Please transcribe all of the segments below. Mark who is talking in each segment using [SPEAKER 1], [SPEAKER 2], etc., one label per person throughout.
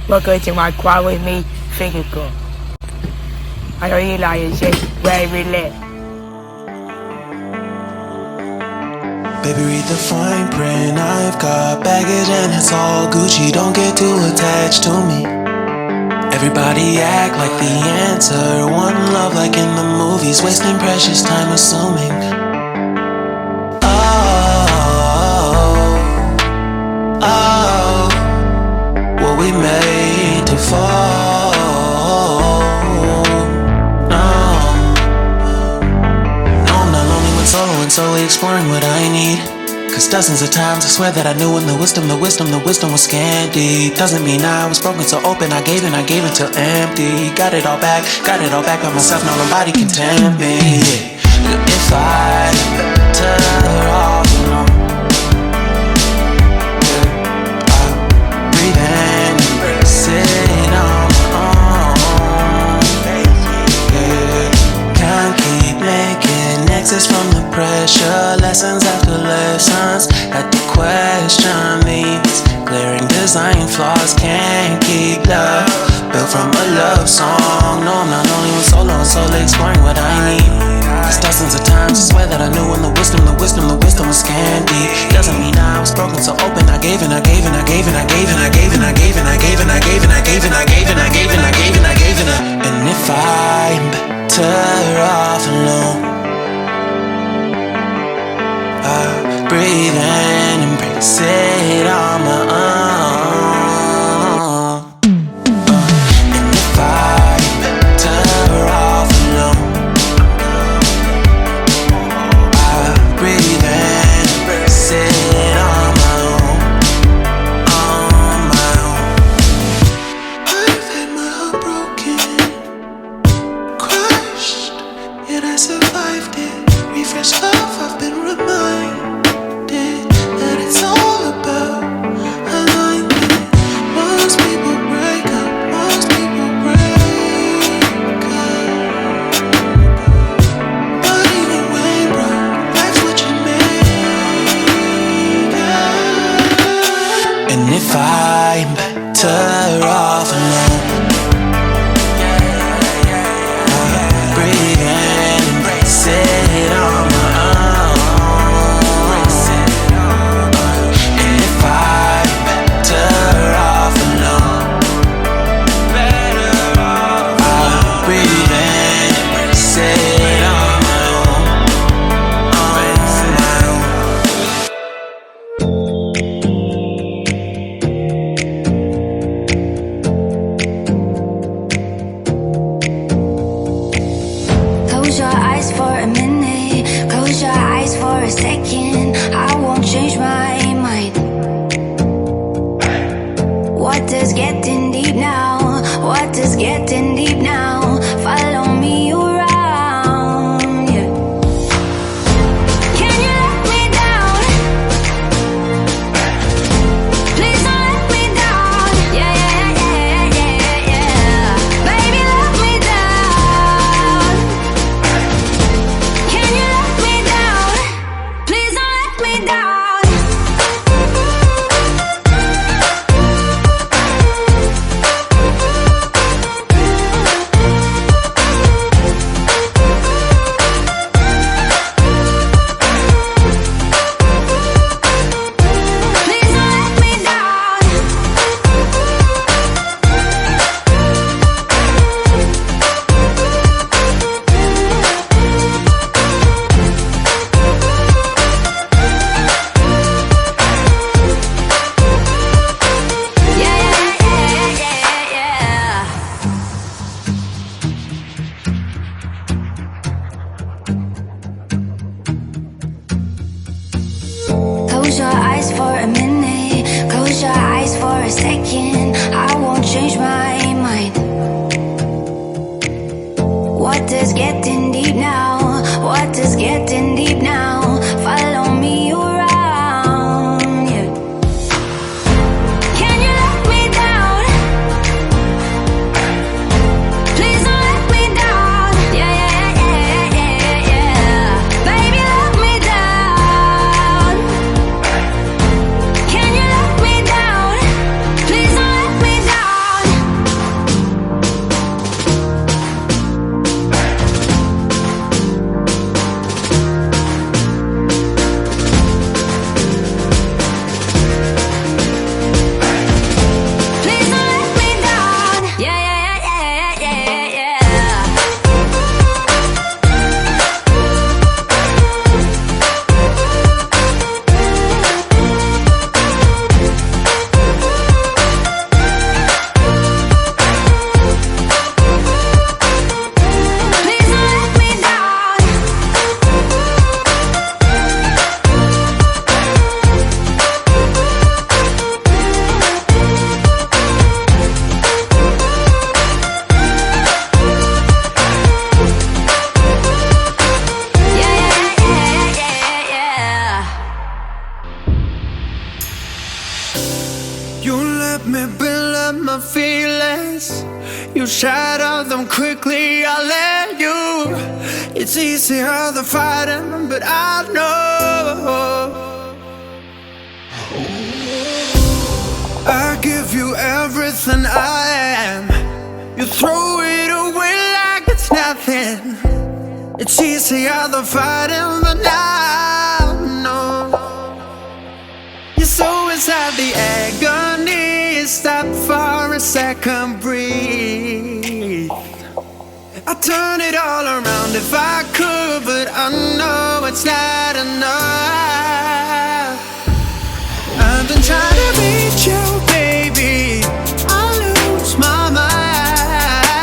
[SPEAKER 1] Welcome to my quad with me finger girl. I know you like it, shit, very lit.
[SPEAKER 2] Baby, read the fine print. I've got baggage and it's all Gucci. Don't get too attached to me. Everybody act like the answer. One love like in the movies. Wasting precious time assuming. Oh, were we made to fall? No, I'm not lonely when solo and solely exploring what I need. Cause dozens of times I swear that I knew when the wisdom was scanty. Doesn't mean I was broken, so open, I gave until empty. Got it all back by myself, now nobody can tempt me. If I turn off alone, breathe in, embrace it on my own. Can't keep making exits from the pressure. Lessons after lessons, had to question these glaring design flaws. Can't keep love built from a love song. No, I'm not only with solo and solely exploring what I need. Cause dozens of times I swear that I knew when the wisdom was scanty. Doesn't mean I was broken, so open, I gave and I gave and I gave and I gave and I gave and I gave and I gave and I gave and I gave and I gave and I gave and I gave and I gave and I. And if I'm better off alone, breathe in, embrace it on my own. And if I'm better off alone, breathe in, embrace it on my own, on my own. I've had my heart broken, crushed, yet I survived it. Refresh love, I've been reminded that it's all about alignment. Most people break up, most people break up. But even when broke, life's what you make of. And if I'm better off alone, breathe in, embrace it on my own. And if I'm better off alone, I'll breathe in, embrace it on my own, on my own.
[SPEAKER 3] Close your eyes for a minute, close your eyes for a second. I won't change my mind. Water's getting deep now, water's getting deep now. Follow me around, yeah. Can you let me down? Please don't let me down. Yeah, yeah, yeah, yeah, yeah. Baby, let me down. Can you let me down? Please don't let me down.
[SPEAKER 2] dreams. You shatter them quickly, I let you. It's easier than fighting, but I know I give you everything I am. You throw it away like it's nothing. It's easier than fighting, but I know you're so inside the agony. Stop for a second, breathe. I turn it all around if I could, but I know it's not enough. I've been trying to reach you, baby. I lose my mind.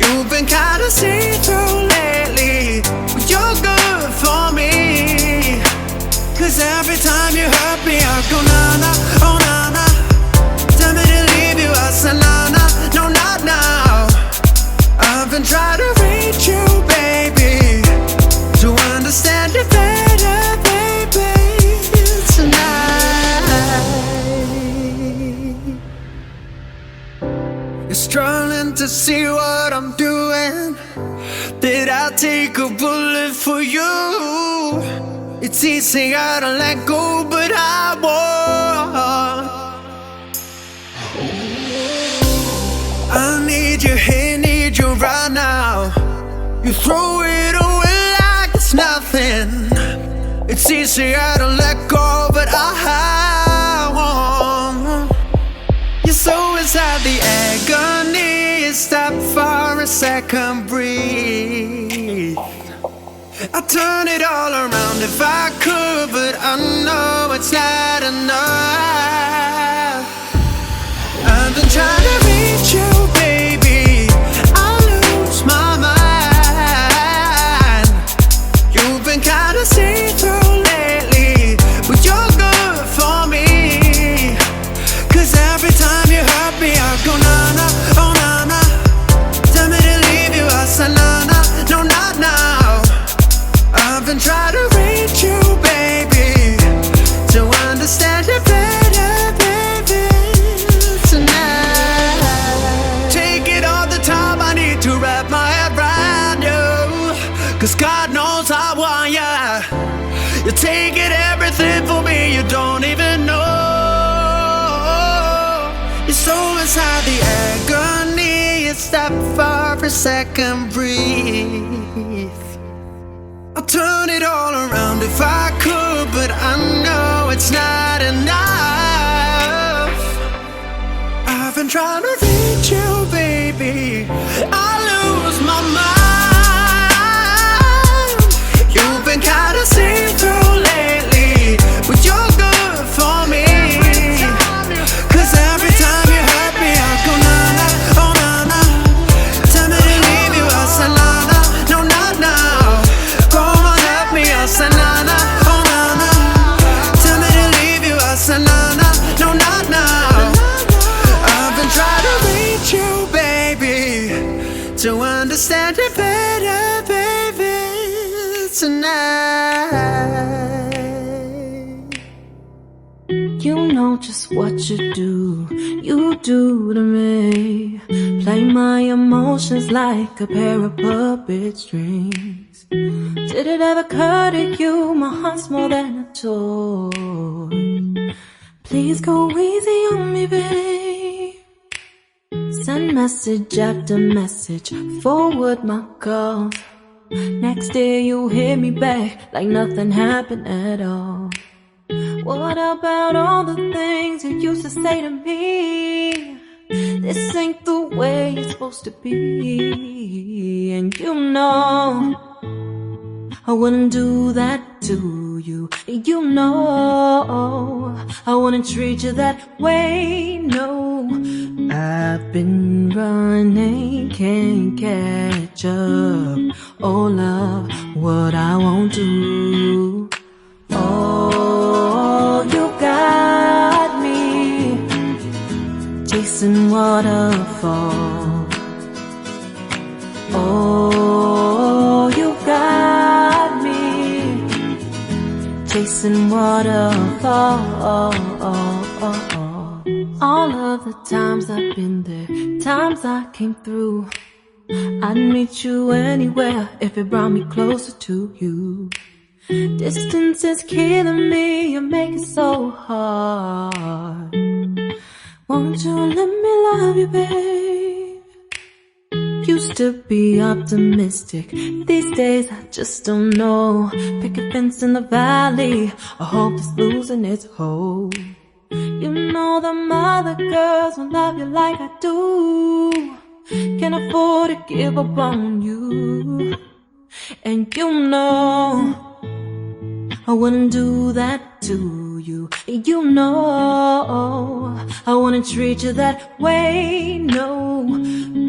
[SPEAKER 2] You've been kinda see-through lately, but you're good for me. Cause every time you hurt me, I go na-na, oh na-na. Tell me to leave you, I say na-na, no not now. I've been trying to reach you, baby, to understand you better, baby, tonight. You're struggling to see what I'm doing. Did I take a bullet for you? It's easier to let go, but I won't. I need you here, need you right now. You throw it away like it's nothing. It's easier to let go, but I won't. You're so inside the agony. Stop for a second, breathe. I'd turn it all around if I could, but I know it's not enough. I've been trying to reach you, baby. I lose my mind. You've been kinda see-through lately, but you're good for me. Cause every time you hurt me, I go na-na, oh na-na. Tell me to leave you, I say na-na, no not now. I've been trying to reach you, baby, to understand you better, baby, tonight. Take it all the time, I need to wrap my head around you. Cause God knows I want ya. You're taking everything for me, you don't even know. You're so inside the agony. You stop for a second, breathe. I'll turn it all around if I could, but I know it's not enough. I've been trying to reach you, baby. I lose my mind. You've been kinda see-through lately, but you're good for me. Cause every time you hurt me, I go na-na, oh na-na. Tell me to leave you, I say na-na, no not now. Go on, help me, I say na-na, oh na-na. Tell me to leave you, I say na-na, no not now. I've been trying to reach you, baby, to understand you better, baby, tonight.
[SPEAKER 4] You know just what you do to me. Play my emotions like a pair of puppet strings. Did it ever occur to you my heart's more than a toy? Please go easy on me, babe. Send message after message, forward my calls. Next day you hit me back like nothing happened at all. What about all the things you used to say to me? This ain't the way it's supposed to be. And you know I wouldn't do that to you. You know I wouldn't treat you that way, no. I've been running, can't catch up. Oh love, what I won't do. Oh, you got me chasing waterfall. Oh, you got me chasing waterfall. All of the times I've been there, times I came through, I'd meet you anywhere if it brought me closer to you. Distance is killing me, you make it so hard. Won't you let me love you, babe? Used to be optimistic, these days I just don't know. Pick a fence in the valley, I hope it's losing its hold. You know them other girls won't love you like I do. Can't afford to give up on you. And you know I wouldn't do that to you. You know I wouldn't treat you that way, no.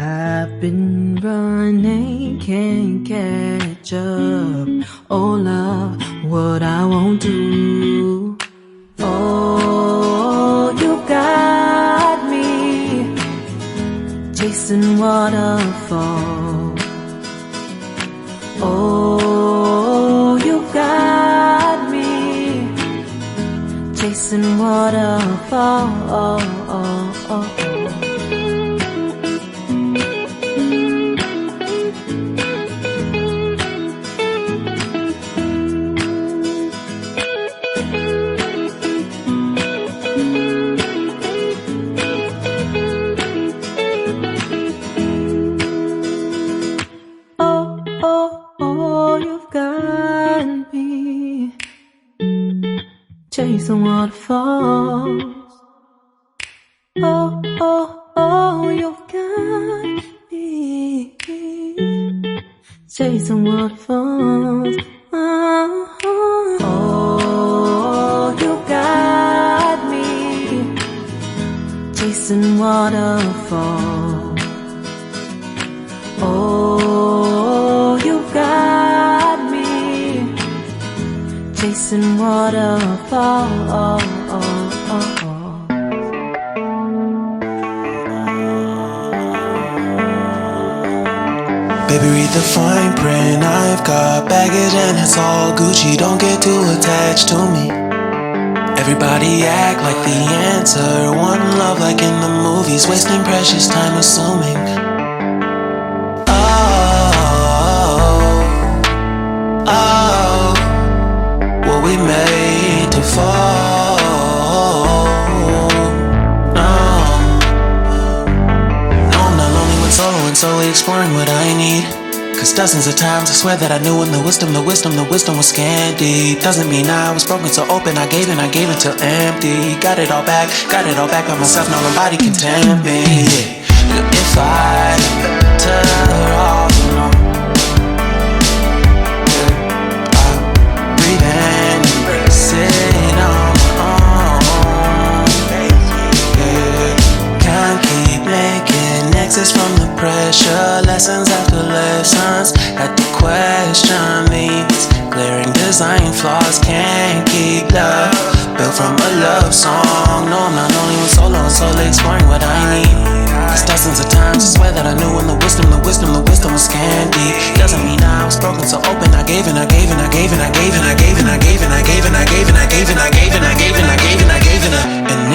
[SPEAKER 4] I've been running, can't catch up. Oh love, what I won't do. Oh, you got me chasing waterfalls. Oh, you got me chasing waterfalls. Chasing waterfalls. Oh, oh, oh, you've got me chasing waterfalls. Oh, oh, you got me chasing waterfalls. Oh, you got me chasing waterfalls.
[SPEAKER 2] Baby, read the fine print. I've got baggage and it's all Gucci. Don't get too attached to me. Everybody act like the answer. One love like in the movies. Wasting precious time assuming. Oh, were we made to fall? No, I'm not lonely when solo and solely exploring what I need. Cause dozens of times I swear that I knew when the wisdom was scanty. Doesn't mean I was broken so open, I gave it till empty. Got it all back by myself, now nobody can tempt me. If I turn off alone, sit on my own. Can't keep making exits from the pressure. Lessons after lessons. Had to question these glaring design flaws. Can't keep love built from a love song. No, I'm not only with solo and solely exploring what I need. Cause dozens of times I swear that I knew when the wisdom was scanty. Doesn't mean I was broken so open, I gave. And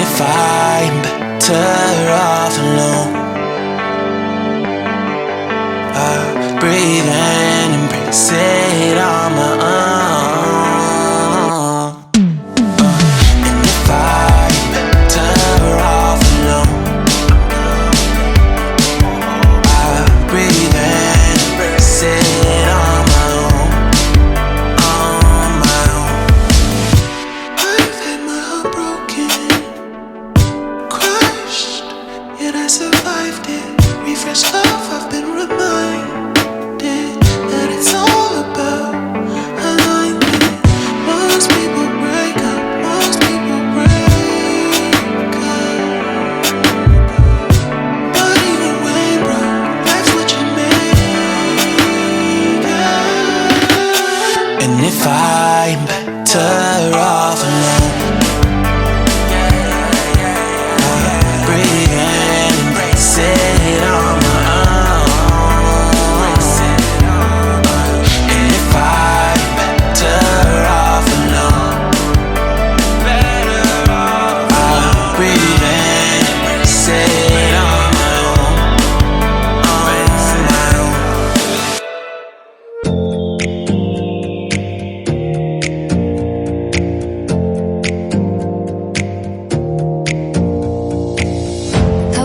[SPEAKER 2] if I'm better off alone, I breathe and embrace it on my own. And if I'm better off alone, I breathe and embrace it on my own. On my own. I've had my heart broken, crushed, yet I survived it. Refreshed love, I've been reminded that it's all about alignment. Most people break up, but even when broke, life's what you make it. And if I'm better off alone, breathe and embrace it on my own. And if I'm better off alone, I'll breathe and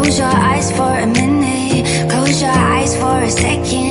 [SPEAKER 3] Close your eyes for a minute. Close your eyes for a second.